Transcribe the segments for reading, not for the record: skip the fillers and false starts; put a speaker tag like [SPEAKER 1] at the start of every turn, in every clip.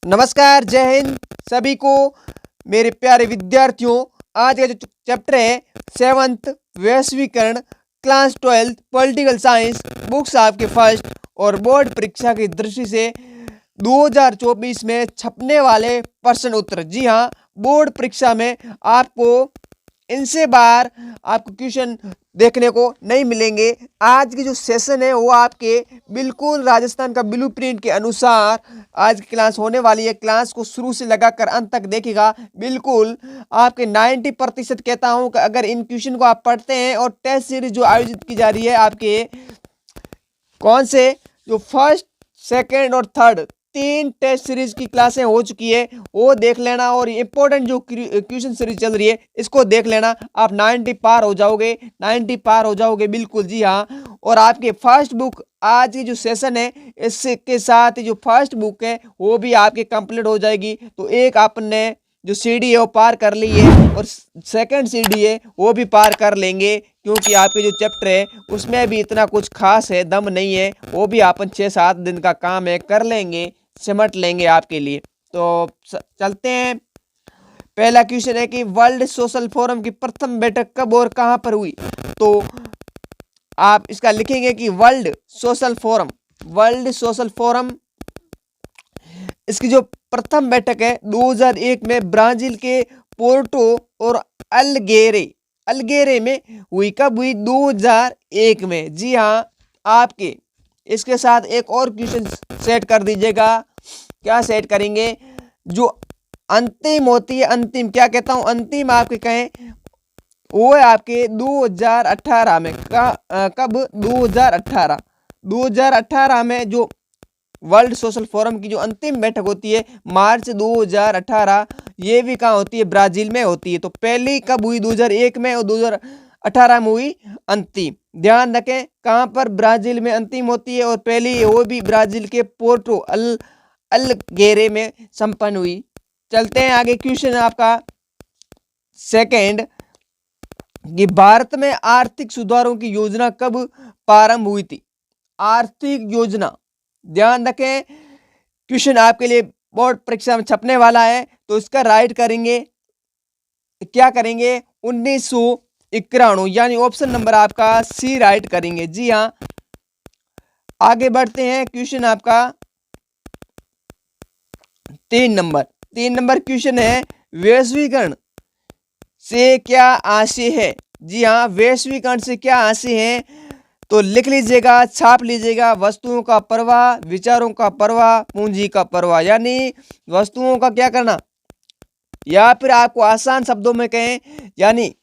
[SPEAKER 1] नमस्कार, जय हिंद सभी को। मेरे प्यारे विद्यार्थियों, आज का जो चैप्टर है 7th वैश्वीकरण class 12th political science books आपके फर्स्ट और बोर्ड परीक्षा की दृष्टि से 2024 में छपने वाले प्रश्न उत्तर। जी हाँ, बोर्ड परीक्षा में आपको इनसे बाहर आपको क्वेश्चन देखने को नहीं मिलेंगे। आज की जो सेशन है वो आपके बिल्कुल राजस्थान का ब्लूप्रिंट के अनुसार आज की क्लास होने वाली है। क्लास को शुरू से लगाकर अंत तक देखिएगा। बिल्कुल आपके 90% कहता हूं कि अगर इन क्वेश्चन को आप पढ़ते हैं और टेस्ट सीरीज जो आयोजित की जा रही है आपके कौन से जो फर्स्ट सेकेंड और थर्ड 3 टेस्ट सीरीज की क्लासें हो चुकी है वो देख लेना, और इंपॉर्टेंट जो क्वेश्चन सीरीज चल रही है इसको देख लेना। आप 90 पार हो जाओगे, 90 पार हो जाओगे बिल्कुल। जी हाँ, और आपके फर्स्ट बुक आज की जो सेशन है इसके साथ जो फर्स्ट बुक है वो भी आपके कंप्लीट हो जाएगी। तो एक आपने जो सीडी है वो पार कर ली है और सेकंड सीडी है वो भी पार कर लेंगे, क्योंकि आपके जो चैप्टर है उसमें भी इतना कुछ खास है, दम नहीं है। वो भी अपन 6-7 दिन का काम है, कर लेंगे, सिमट लेंगे आपके लिए। तो चलते हैं। पहला क्वेश्चन है कि वर्ल्ड सोशल फोरम की प्रथम बैठक कब और कहां पर हुई। तो आप इसका लिखेंगे कि वर्ल्ड सोशल फोरम इसकी जो प्रथम बैठक है 2001 में ब्राजील के पोर्टो और अल्गेरे में हुई। कब हुई? 2001 में। जी हाँ, आपके इसके साथ एक और क्वेश्चन सेट कर दीजिएगा। क्या सेट करेंगे? जो अंतिम होती है, अंतिम क्या कहता हूं, अंतिम आपके कहें वो है आपके 2018 में। कब? 2018 में जो वर्ल्ड सोशल फोरम की जो अंतिम बैठक होती है मार्च 2018, ये भी कहाँ होती है? ब्राजील में होती है। तो पहली कब हुई? 2001 में, और 2018 में हुई अंतिम। ध्यान रखें कहाँ पर ब्राजील में अंतिम होती है, और पहली वो भी ब्राजील के पोर्टो अल्गेरे में संपन्न हुई। चलते हैं आगे। क्वेश्चन आपका सेकंड कि भारत में आर्थिक सुधारों की योजना कब प्रारंभ हुई थी? आर्थिक योजना, ध्यान रखें क्वेश्चन आपके लिए बोर्ड परीक्षा में छपने वाला है, तो इसका राइट करेंगे, क्या करेंगे? 1991, यानी ऑप्शन नंबर आपका सी राइट करेंगे। जी हाँ, आगे बढ़ते हैं। क्वेश्चन आपका 3 नंबर क्वेश्चन है वैश्वीकरण से क्या आशय है? जी हाँ, वैश्वीकरण से क्या आशय है? तो लिख लीजिएगा, छाप लीजिएगा। वस्तुओं का प्रवाह, विचारों का प्रवाह, पूंजी का प्रवाह। यानी वस्तुओं का क्या करना, या फिर आपको आसान शब्दों में कहें यानी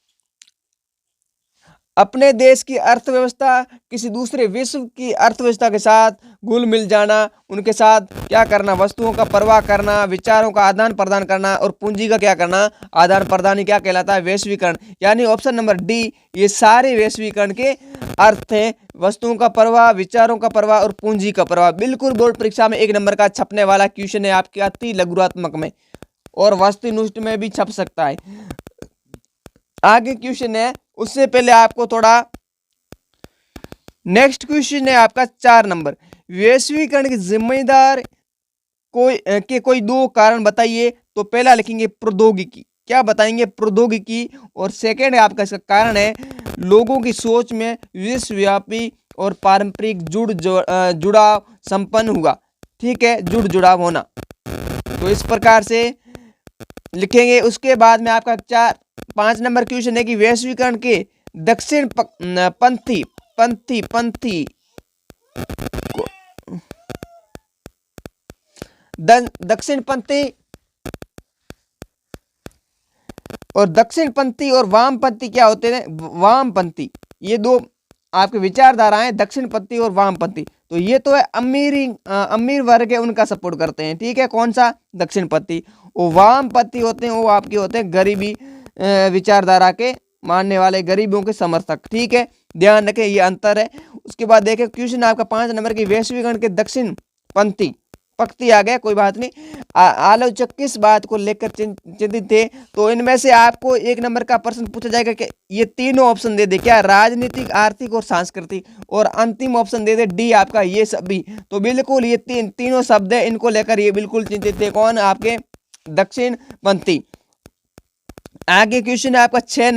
[SPEAKER 1] अपने देश की अर्थव्यवस्था किसी दूसरे विश्व की अर्थव्यवस्था के साथ घुल मिल जाना, उनके साथ क्या करना, वस्तुओं का प्रवाह करना, विचारों का आदान प्रदान करना, और पूंजी का क्या करना, आदान प्रदान ही क्या कहलाता है? वैश्वीकरण। यानी ऑप्शन नंबर डी, ये सारे वैश्वीकरण के अर्थ हैं। वस्तुओं का प्रवाह, विचारों का प्रवाह और पूंजी का प्रवाह। बिल्कुल बोर्ड परीक्षा में 1 नंबर का छपने वाला क्वेश्चन है आपके अति लघुरात्मक में, और वस्तुनिष्ठ में भी छप सकता है। आगे क्वेश्चन है, उससे पहले आपको थोड़ा नेक्स्ट क्वेश्चन है आपका 4 नंबर। वैश्वीकरण के जिम्मेदार कोई 2 कारण बताइए। तो पहला लिखेंगे प्रौद्योगिकी, क्या बताएंगे? प्रौद्योगिकी। और सेकंड है आपका इसका कारण है लोगों की सोच में विश्वव्यापी और पारंपरिक जुड़ाव संपन्न हुआ। ठीक है, जुड़ाव होना। तो इस प्रकार से लिखेंगे। उसके बाद में आपका 5 नंबर क्वेश्चन है कि वैश्वीकरण के दक्षिण पंथी दक्षिणपंथी और वामपंथी क्या होते हैं? वामपंथी, ये 2 आपके विचारधाराएं, दक्षिणपंथी और वामपंथी। तो ये तो है अमीर वर्ग है उनका सपोर्ट करते हैं। ठीक है, कौन सा? दक्षिणपंथी। वो वामपंथी होते हैं, वो आपके होते हैं गरीबी विचारधारा के मानने वाले, गरीबों के समर्थक। ठीक है, ध्यान रखें ये अंतर है। उसके बाद देखें क्वेश्चन आपका 5 नंबर की वैश्वीकरण के दक्षिण पंथी पक्ति आ गया, कोई बात नहीं। आलोचक किस बात को लेकर चिंतित थे? तो इनमें से आपको 1 नंबर का प्रश्न पूछा जाएगा कि ये तीनों ऑप्शन दे दे, क्या? राजनीतिक, आर्थिक और सांस्कृतिक, और अंतिम ऑप्शन दे दे डी आपका ये सभी। तो बिल्कुल ये तीनों शब्द है, इनको लेकर ये बिल्कुल चिंतित थे। कौन? आपके दक्षिणपंथी। आगे क्वेश्चन है आपका 6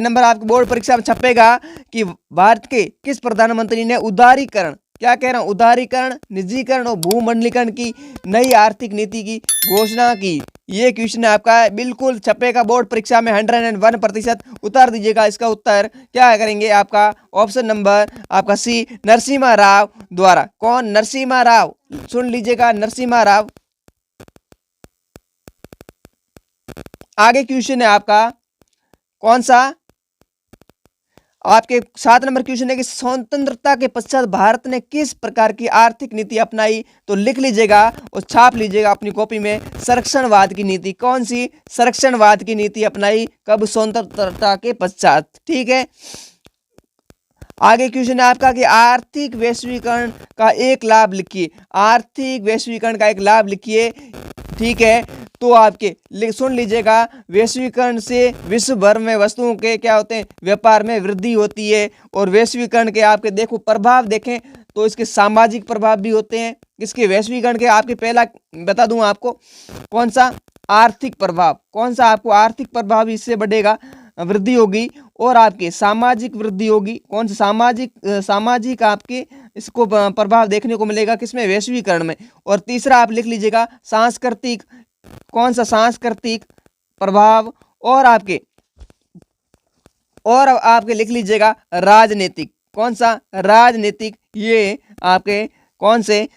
[SPEAKER 1] नंबर आपके बोर्ड परीक्षा में छपेगा कि भारत के किस प्रधानमंत्री ने उदारीकरण, क्या कह रहा हूं, उदारीकरण, निजीकरण और भूमंडलीकरण की नई आर्थिक नीति की घोषणा की? ये क्वेश्चन आपका बिल्कुल छपेगा बोर्ड परीक्षा में 101%। उतार दीजिएगा इसका उत्तर। क्या करेंगे? आपका ऑप्शन नंबर आपका सी, नरसिम्हा राव द्वारा। कौन? नरसिम्हा राव। सुन लीजिएगा, नरसिम्हा राव। आगे क्वेश्चन है आपका कौन सा? आपके 7 नंबर क्वेश्चन है कि स्वतंत्रता के पश्चात भारत ने किस प्रकार की आर्थिक नीति अपनाई? तो लिख लीजिएगा और छाप लीजिएगा अपनी कॉपी में, संरक्षणवाद की नीति। कौन सी? संरक्षणवाद की नीति अपनाई। कब? स्वतंत्रता के पश्चात। ठीक है। आगे क्वेश्चन है आपका कि आर्थिक वैश्वीकरण का एक लाभ लिखिए। आर्थिक वैश्वीकरण का एक लाभ लिखिए। ठीक है, तो आपके सुन लीजिएगा, वैश्वीकरण से विश्व भर में वस्तुओं के क्या होते हैं? व्यापार में वृद्धि होती है। और वैश्वीकरण के आपके देखो प्रभाव देखें तो इसके सामाजिक प्रभाव भी होते हैं। इसके वैश्वीकरण के आपके पहला बता दूं आपको, कौन सा? आर्थिक प्रभाव। कौन सा? आपको आर्थिक प्रभाव इससे बढ़ेगा, वृद्धि होगी। और आपके सामाजिक वृद्धि होगी। कौन सा? सामाजिक आपके इसको प्रभाव देखने को मिलेगा किसमें? वैश्वीकरण में। और तीसरा आप लिख लीजिएगा सांस्कृतिक। कौन सा? सांस्कृतिक प्रभाव। और आपके लिख लीजिएगा राजनीतिक। कौन सा? राजनीतिक। ये आपके कौन से?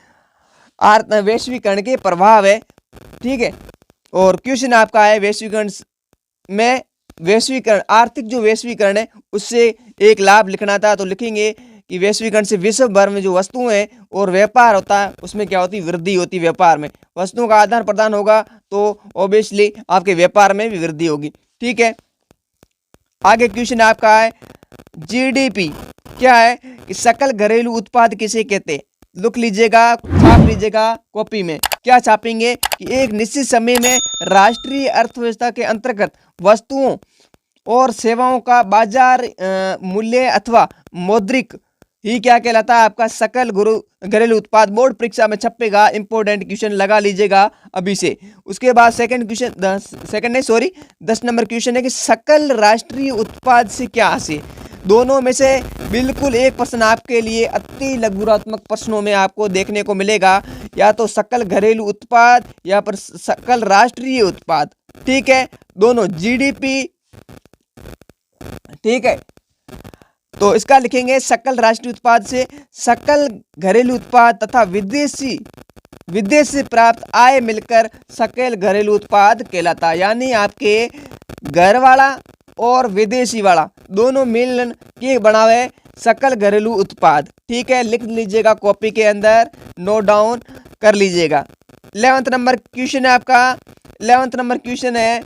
[SPEAKER 1] वैश्वीकरण के प्रभाव है। ठीक है। और क्वेश्चन आपका है वैश्वीकरण में, वैश्वीकरण, आर्थिक जो वैश्वीकरण है उससे एक लाभ लिखना था। तो लिखेंगे कि वैश्वीकरण से विश्व भर में जो वस्तुएं हैं और व्यापार होता है उसमें क्या होती? वृद्धि होती। व्यापार में वस्तुओं का आदान प्रदान होगा तो ऑब्वियसली आपके व्यापार में भी वृद्धि होगी। ठीक है। आगे क्वेश्चन आपका है जीडीपी। क्या है? कि सकल घरेलू उत्पाद किसे कहते हैं? लिख लीजिएगा, छाप लीजिएगा कॉपी में। क्या छापेंगे? कि एक निश्चित समय में राष्ट्रीय अर्थव्यवस्था के अंतर्गत वस्तुओं और सेवाओं का बाजार मूल्य अथवा मौद्रिक ही क्या कहलाता है? आपका सकल घरेलू उत्पाद। बोर्ड परीक्षा में छपेगा, इंपॉर्टेंट क्वेश्चन लगा लीजिएगा अभी से। उसके बाद सेकंड क्वेश्चन, 10 नंबर क्वेश्चन है कि सकल राष्ट्रीय उत्पाद से क्या हासिल? दोनों में से बिल्कुल एक प्रश्न आपके लिए अति लघुरात्मक प्रश्नों में आपको देखने को मिलेगा, या तो सकल घरेलू उत्पाद या पर सकल राष्ट्रीय उत्पाद। ठीक है, दोनों जीडीपी। ठीक है, तो इसका लिखेंगे सकल राष्ट्रीय उत्पाद से सकल घरेलू उत्पाद तथा विदेश से प्राप्त आय मिलकर सकल घरेलू उत्पाद कहलाता है। यानी आपके घर वाला और विदेशी वाला दोनों मिलन के बनावे सकल घरेलू उत्पाद। ठीक है, लिख लीजिएगा कॉपी के अंदर, नोट डाउन कर लीजिएगा। 11th नंबर क्वेश्चन है आपका। 11th नंबर क्वेश्चन है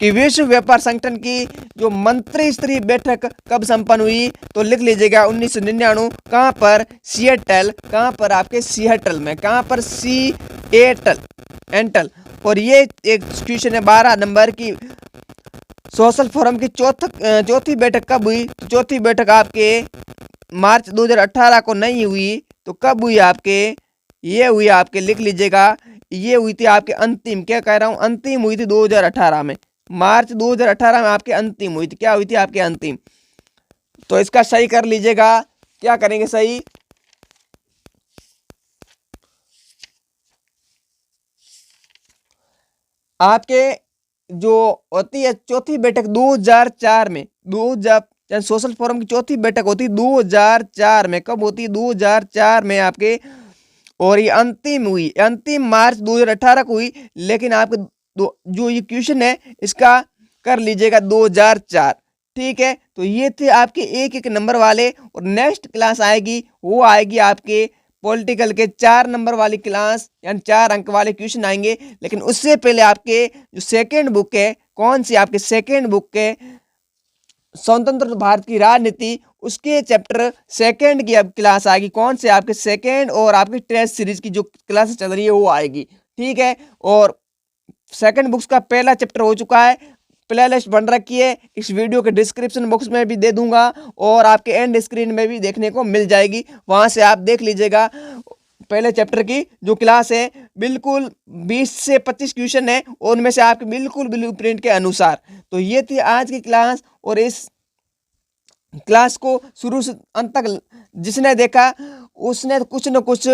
[SPEAKER 1] कि विश्व व्यापार संगठन की जो मंत्री स्तरीय बैठक कब संपन्न हुई? तो लिख लीजिएगा 1999। कहां पर? सिएटल। कहां पर? आपके सिएटल में। कहां पर? सिएटल। और ये एक क्वेश्चन है 12 नंबर की, सोशल फोरम की चौथी बैठक कब हुई? तो चौथी बैठक आपके मार्च 2018 को नहीं हुई, तो कब हुई आपके? ये हुई आपके, लिख लीजिएगा, ये हुई थी आपके अंतिम, क्या कह रहा हूं, अंतिम हुई थी 2018 में। मार्च 2018 में आपके अंतिम हुई थी। क्या हुई थी? आपके अंतिम। तो इसका सही कर लीजिएगा। क्या करेंगे सही? आपके जो होती है चौथी बैठक 2004 में, सोशल फोरम की चौथी बैठक होती 2004 में। कब होती? 2004 में आपके। और ये अंतिम हुई, अंतिम मार्च 2018 को हुई। लेकिन आपके जो ये क्वेश्चन है इसका कर लीजिएगा 2004। ठीक है, तो ये थे आपके एक नंबर वाले। और नेक्स्ट क्लास आएगी, वो आएगी आपके पॉलिटिकल के 4 नंबर वाली क्लास, यानी 4 अंक वाले क्वेश्चन आएंगे। लेकिन उससे पहले आपके जो सेकेंड बुक है, कौन सी? आपके सेकेंड बुक है स्वतंत्र भारत की राजनीति, उसके चैप्टर सेकंड की अब क्लास आएगी। कौन से? आपके सेकंड और आपकी टेस्ट सीरीज की जो क्लास चल रही है वो आएगी, ठीक है। और सेकंड बुक्स का पहला चैप्टर हो चुका है, प्ले लिस्ट बन रखी है, इस वीडियो के डिस्क्रिप्शन बॉक्स में भी दे दूंगा और आपके एंड स्क्रीन में भी देखने को मिल जाएगी, वहां से आप देख लीजिएगा। पहले चैप्टर की जो क्लास है बिल्कुल 20 से 25 क्वेश्चन है और उनमें से आपके बिल्कुल ब्लूप्रिंट के अनुसार। तो ये थी आज की क्लास, और इस क्लास को शुरू से अंत तक जिसने देखा उसने कुछ न कुछ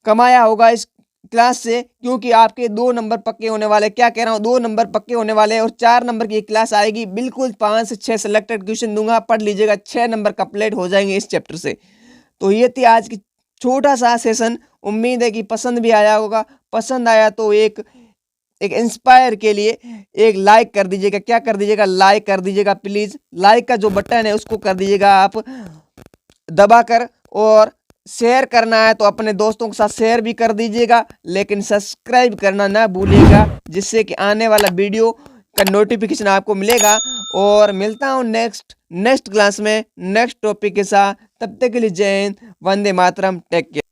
[SPEAKER 1] कमाया होगा इस क्लास से, क्योंकि आपके 2 नंबर पक्के होने वाले। क्या कह रहा हूँ, 2 नंबर पक्के होने वाले और 4 नंबर की क्लास आएगी। बिल्कुल 5 से 6 सिलेक्टेड क्वेश्चन दूंगा, पढ़ लीजिएगा, 6 नंबर कंप्लीट हो जाएंगे इस चैप्टर से। तो ये थी आज की छोटा सा सेशन, उम्मीद है कि पसंद भी आया होगा। पसंद आया तो एक इंस्पायर के लिए एक लाइक कर दीजिएगा। क्या कर दीजिएगा? लाइक कर दीजिएगा प्लीज। लाइक का जो बटन है उसको कर दीजिएगा आप दबाकर, और शेयर करना है तो अपने दोस्तों के साथ शेयर भी कर दीजिएगा, लेकिन सब्सक्राइब करना ना भूलिएगा, जिससे कि आने वाला वीडियो का नोटिफिकेशन आपको मिलेगा। और मिलता हूँ नेक्स्ट क्लास में नेक्स्ट टॉपिक के साथ। तब तक के लिए जय हिंद, वंदे मातरम, टेक केयर।